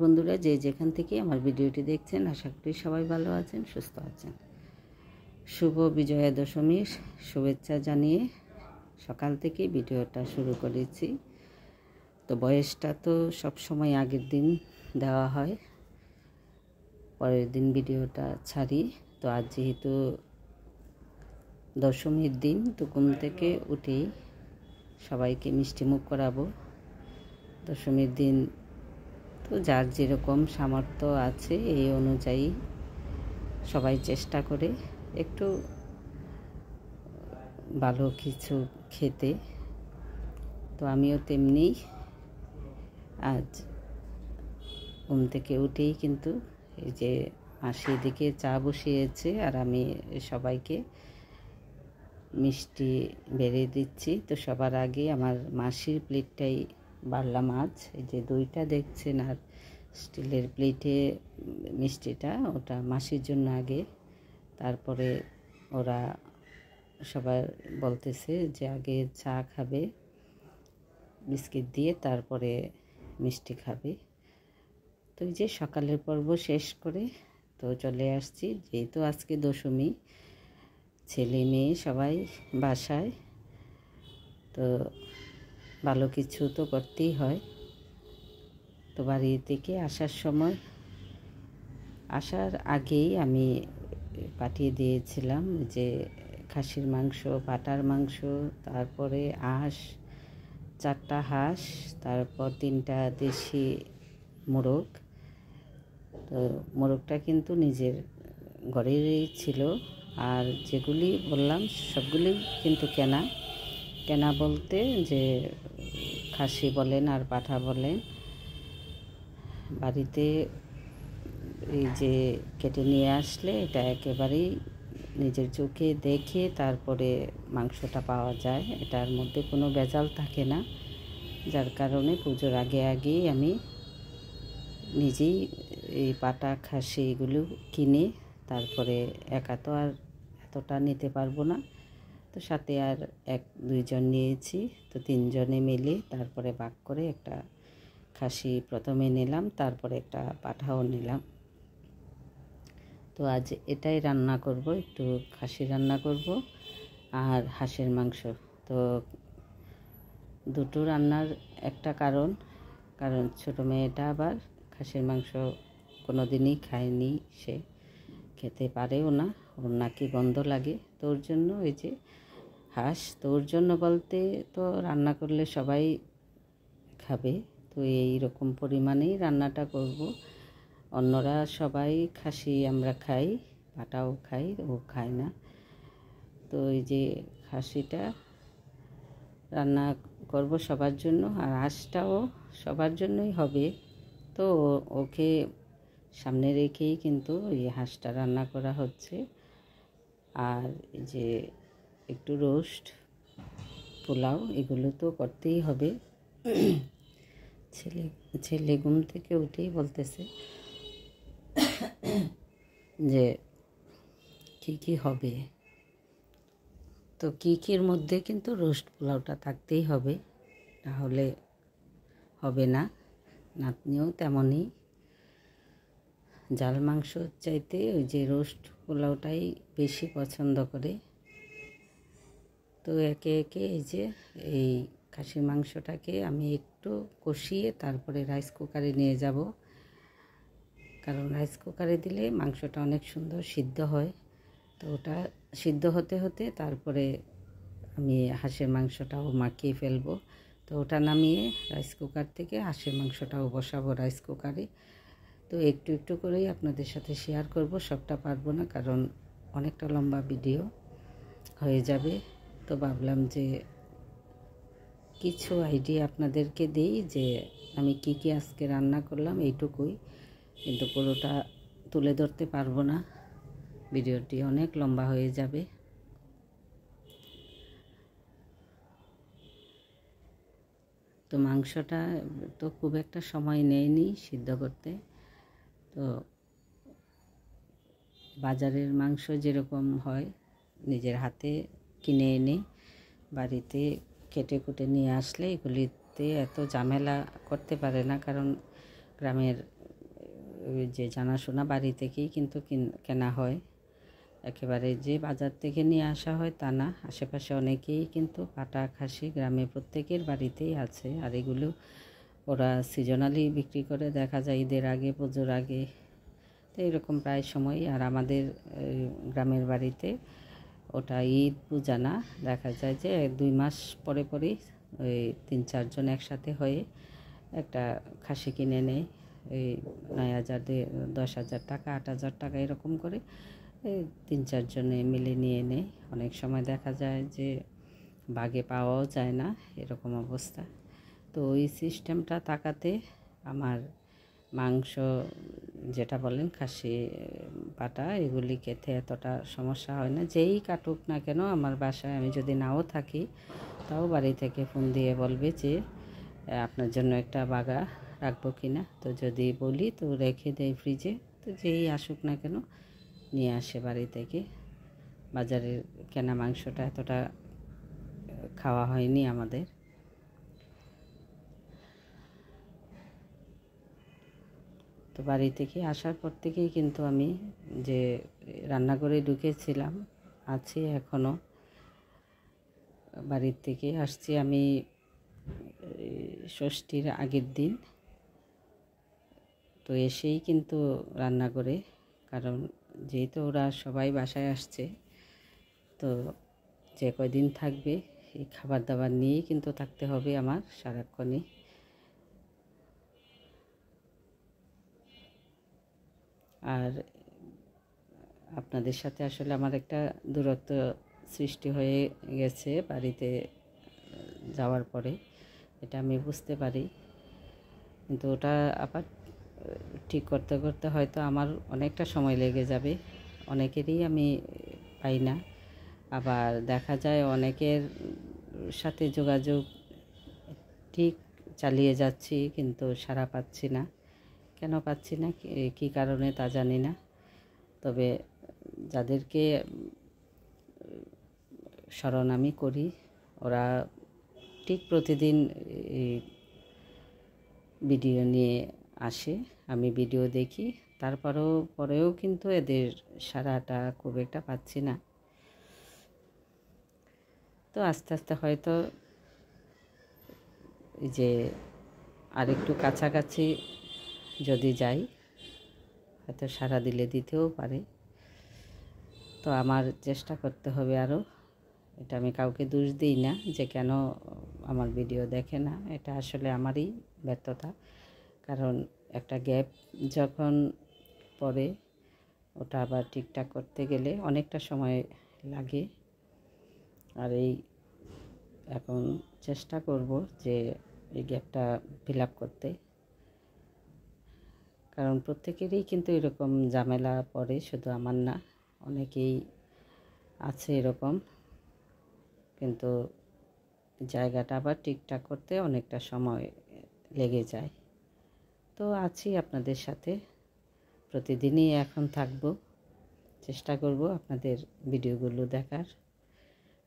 বন্ধুরা যে যেখান থেকে আমার ভিডিওটি দেখছেন আশা করি সবাই ভালো আছেন, সুস্থ আছেন। শুভ বিজয়া দশমীর শুভেচ্ছা জানিয়ে সকাল থেকে ভিডিওটা শুরু করেছি। তো বয়সটা তো সব সময় আগের দিন দেওয়া হয়, পরের দিন ভিডিওটা ছাড়ি। তো আজ যেহেতু দশমীর দিন, তো ঘুম থেকে উঠেই সবাইকে মিষ্টিমুখ করাবো। দশমীর দিন তো যার যেরকম সামর্থ্য আছে এই অনুযায়ী সবাই চেষ্টা করে একটু ভালো কিছু খেতে। তো আমিও তেমনি আজ ঘুম থেকে উঠেই কিন্তু এই যে মাসি দিকে চা বসিয়েছে আর আমি সবাইকে মিষ্টি বেড়ে দিচ্ছি। তো সবার আগে আমার মাসির প্লেটটাই বাড়লাম আজ। এই যে দইটা দেখছেন আর স্টিলের প্লেটে মিষ্টিটা, ওটা মাসির জন্য আগে। তারপরে ওরা সবাই বলতেছে যে আগে চা খাবে বিস্কিট দিয়ে, তারপরে মিষ্টি খাবে। তো এই যে সকালের পর্ব শেষ করে তো চলে আসছি, যেহেতু আজকে দশমী, ছেলে মেয়ে সবাই বাসায়, তো ভালো কিছু তো করতেই হয়। তো বাড়ি থেকে আসার আগেই আমি পাঠিয়ে দিয়েছিলাম যে খাসির মাংস, পাটার মাংস, তারপরে হাঁস, 4টা হাঁস, তারপর 3টা দেশি মোরগ। তো মোরগটা কিন্তু নিজের ঘরেরই ছিল, আর যেগুলি বললাম সবগুলি কিন্তু কেনা বলতে যে খাসি বলেন আর পাঠা বলেন, বাড়িতে এই যে কেটে নিয়ে আসলে এটা একেবারেই নিজের চোখে দেখে তারপরে মাংসটা পাওয়া যায়, এটার মধ্যে কোনো ভেজাল থাকে না। যার কারণে পুজোর আগেই আমি নিজেই এই পাটা খাসি এগুলো কিনে, তারপরে একা তো আর এতটা নিতে পারবো না, তো সাথে আর 1-2 জন নিয়েছি। তো 3জনে মিলে তারপরে ভাগ করে একটা খাসি প্রথমে নিলাম, তারপরে একটা পাঠাও নিলাম। তো আজ এটাই রান্না করব, একটু খাসি রান্না করব আর হাঁসের মাংস। তো দুটো রান্নার একটা কারণ ছোটো মেয়েটা আবার খাসির মাংস কোনো দিনই খায়নি, সে খেতে পারেও না, ওর নাকি গন্ধ লাগে। তো ওর জন্য এই যে হাঁস, তো ওর জন্য বলতে তো রান্না করলে সবাই খাবে, তো এই রকম পরিমাণেই রান্নাটা করব। অন্যরা সবাই খাসি আমরা খাই, পাটাও খাই, ও খায় না। তো এই যে খাসিটা রান্না করব সবার জন্য, আর হাঁসটাও সবার জন্যই হবে। তো ওকে সামনে রেখেই কিন্তু এই হাঁসটা রান্না করা হচ্ছে। আর এই যে একটু রোস্ট, পোলাও এগুলো তো করতেই হবে। ছেলে ঘুম থেকে উঠেই বলতেছে যে কী হবে। তো কির মধ্যে কিন্তু রোস্ট পোলাওটা থাকতেই হবে, তাহলে হবে না। নাতনিও তেমনই, জাল মাংস চাইতে ওই যে রোস্ট পোলাওটাই বেশি পছন্দ করে। তো একে একে এই যে এই খাসির মাংসটাকে আমি একটু কষিয়ে তারপরে রাইস কুকারে নিয়ে যাব, কারণ রাইস কুকারে দিলে মাংসটা অনেক সুন্দর সিদ্ধ হয়। তো ওটা সিদ্ধ হতে হতে তারপরে আমি হাঁসের মাংসটাও মাখিয়ে ফেলবো। তো ওটা নামিয়ে রাইস কুকার থেকে হাঁসের মাংসটাও বসাবো রাইস কুকারে। তো একটু একটু করেই আপনাদের সাথে শেয়ার করব, সবটা পারবো না কারণ অনেকটা লম্বা ভিডিও হয়ে যাবে। তো ভাবলাম যে কিছু আইডিয়া আপনাদেরকে দেই যে আমি কি আজকে রান্না করলাম, এইটুকুই, কিন্তু পুরোটা তুলে ধরতে পারবো না, ভিডিওটি অনেক লম্বা হয়ে যাবে। তো মাংসটা তো খুব একটা সময় নেয়নি সিদ্ধ করতে। তো বাজারের মাংস যেরকম হয় নিজের হাতে কিনে এনে বাড়িতে কেটে কুটে নিয়ে আসলে এগুলিতে এত ঝামেলা করতে পারে না, কারণ গ্রামের ওই যে জানাশোনা বাড়ি থেকেই কিন্তু কেনা হয়, একেবারে যে বাজার থেকে নিয়ে আসা হয় তা না। আশেপাশে অনেকেই কিন্তু পাটা খাসি গ্রামে প্রত্যেকের বাড়িতেই আছে, আর এগুলো ওরা সিজনালি বিক্রি করে, দেখা যায় ঈদের আগে, পুজোর আগে, তো এরকম প্রায় সময়। আর আমাদের গ্রামের বাড়িতে ওটা ঈদ পূজা না, দেখা যায় যে 2 মাস পরে পরেই ওই 3-4 জন একসাথে হয়ে একটা খাসি কিনে নেয়। এই 9,000, 10,000 টাকা, 8,000 টাকা এরকম করে 3-4 জনে মিলে নিয়ে নেয়। অনেক সময় দেখা যায় যে বাগে পাওয়াও যায় না, এরকম অবস্থা। তো ওই সিস্টেমটা থাকাতে আমার মাংস যেটা বলেন খাসি পাটা, এগুলি খেতে এতটা সমস্যা হয় না। যেই কাটুক না কেন আমার বাসায়, আমি যদি নাও থাকি তাও বাড়ি থেকে ফোন দিয়ে বলবে যে আপনার জন্য একটা বাগা রাখবো কি না। তো যদি বলি তো রেখে দেয় ফ্রিজে, তো যেই আসুক না কেন নিয়ে আসে বাড়ি থেকে। বাজারের কেনা মাংসটা এতটা খাওয়া হয়নি আমাদের। তো বাড়ি থেকে আসার পর থেকেই কিন্তু আমি যে রান্নাঘরে ঢুকেছিলাম, আছি এখনও। বাড়ির থেকে আসছি আমি ষষ্ঠীর আগের দিন, তো এসেই কিন্তু রান্না করে, কারণ যেহেতু ওরা সবাই বাসায় আসছে, তো যে কয়দিন থাকবে এই খাবার দাবার নিয়েই কিন্তু থাকতে হবে আমার সারাক্ষণই। আর আপনাদের সাথে আসলে আমার একটা দূরত্ব সৃষ্টি হয়ে গেছে বাড়িতে যাওয়ার পরে, এটা আমি বুঝতে পারি। কিন্তু ওটা আবার ঠিক করতে করতে হয়তো আমার অনেকটা সময় লেগে যাবে। অনেকেরই আমি পাই না, আবার দেখা যায় অনেকের সাথে যোগাযোগ ঠিক চালিয়ে যাচ্ছি কিন্তু সাড়া পাচ্ছি না। কেন পাচ্ছি না, কী কারণে তা জানি না। তবে যাদেরকে স্মরণ আমি করি, ওরা ঠিক প্রতিদিন ভিডিও নিয়ে আসে, আমি ভিডিও দেখি, পরেও কিন্তু এদের সাড়াটা খুব একটা পাচ্ছি না। তো আস্তে আস্তে হয়তো এই যে আরেকটু কাছাকাছি যদি যাই, হয়তো সাড়া দিলে দিতেও পারে। তো আমার চেষ্টা করতে হবে আরও। এটা আমি কাউকে দোষ দিই না যে কেন আমার ভিডিও দেখে না, এটা আসলে আমারই ব্যর্থতা। কারণ একটা গ্যাপ যখন পড়ে, ওটা আবার ঠিকঠাক করতে গেলে অনেকটা সময় লাগে। আর এখন চেষ্টা করব যে এই গ্যাপটা ফিল আপ করতে, কারণ প্রত্যেকেরই কিন্তু এরকম ঝামেলা পড়ে, শুধু আমার না, অনেকেই আছে এরকম। কিন্তু জায়গাটা আবার ঠিকঠাক করতে অনেকটা সময় লেগে যায়। তো আছি আপনাদের সাথে, প্রতিদিনই এখন থাকবো, চেষ্টা করব আপনাদের ভিডিওগুলো দেখার।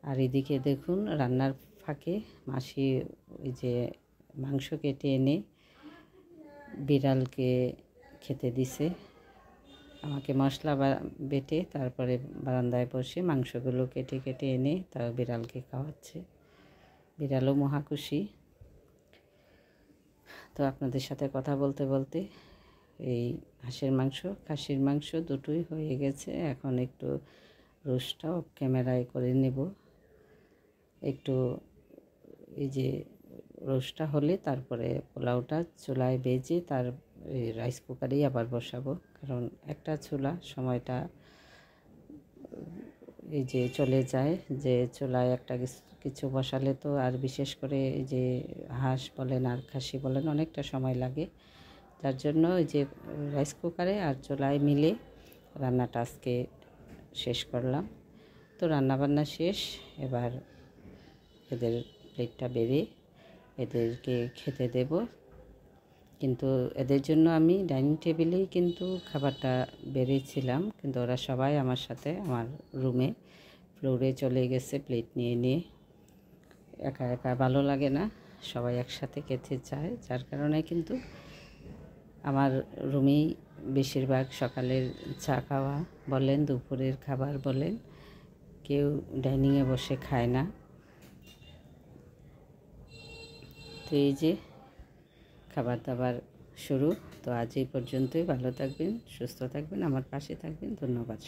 আর এদিকে দেখুন রান্নার ফাঁকে মাসি ওই যে মাংস কেটে এনে বিড়ালকে খেতে দিছে, আমাকে মশলা বেটে তারপরে বারান্দায় বসে মাংসগুলো কেটে কেটে এনে তাও বিড়ালকে খাওয়াচ্ছে। বিড়ালও মহাখুশি। তো আপনাদের সাথে কথা বলতে বলতে এই হাঁসের মাংস, খাসির মাংস দুটোই হয়ে গেছে। এখন একটু রোস্টটা অফ ক্যামেরায় করে নেব। একটু এই যে রোস্টটা হলে তারপরে পোলাওটা চুলায় ভেজে তার রাইস কুকারেই আবার বসাবো, কারণ একটা চুলা সময়টা এই যে চলে যায়, যে চুলায় একটা কিছু বসালে তো, আর বিশেষ করে এই যে হাঁস বলেন আর খাসি বলেন অনেকটা সময় লাগে। যার জন্য ওই যে রাইস কুকারে আর চুলায় মিলে রান্নাটা আজকে শেষ করলাম। তো রান্নাবান্না শেষ, এবার এদের প্লেটটা বেড়ে এদেরকে খেতে দেব। কিন্তু এদের জন্য আমি ডাইনিং টেবিলেই কিন্তু খাবারটা বেড়েছিলাম, কিন্তু ওরা সবাই আমার সাথে আমার রুমে ফ্লোরে চলে গেছে প্লেট নিয়ে নিয়ে। একা একা ভালো লাগে না, সবাই একসাথে খেতে চায়, যার কারণে কিন্তু আমার রুমেই বেশিরভাগ সকালের চা খাওয়া বলেন, দুপুরের খাবার বলেন, কেউ ডাইনিংয়ে বসে খায় না। তো এই যে খাবার দাবার শুরু। তো আজ এই পর্যন্তই। ভালো থাকবেন, সুস্থ থাকবেন, আমার পাশে থাকবেন। ধন্যবাদ।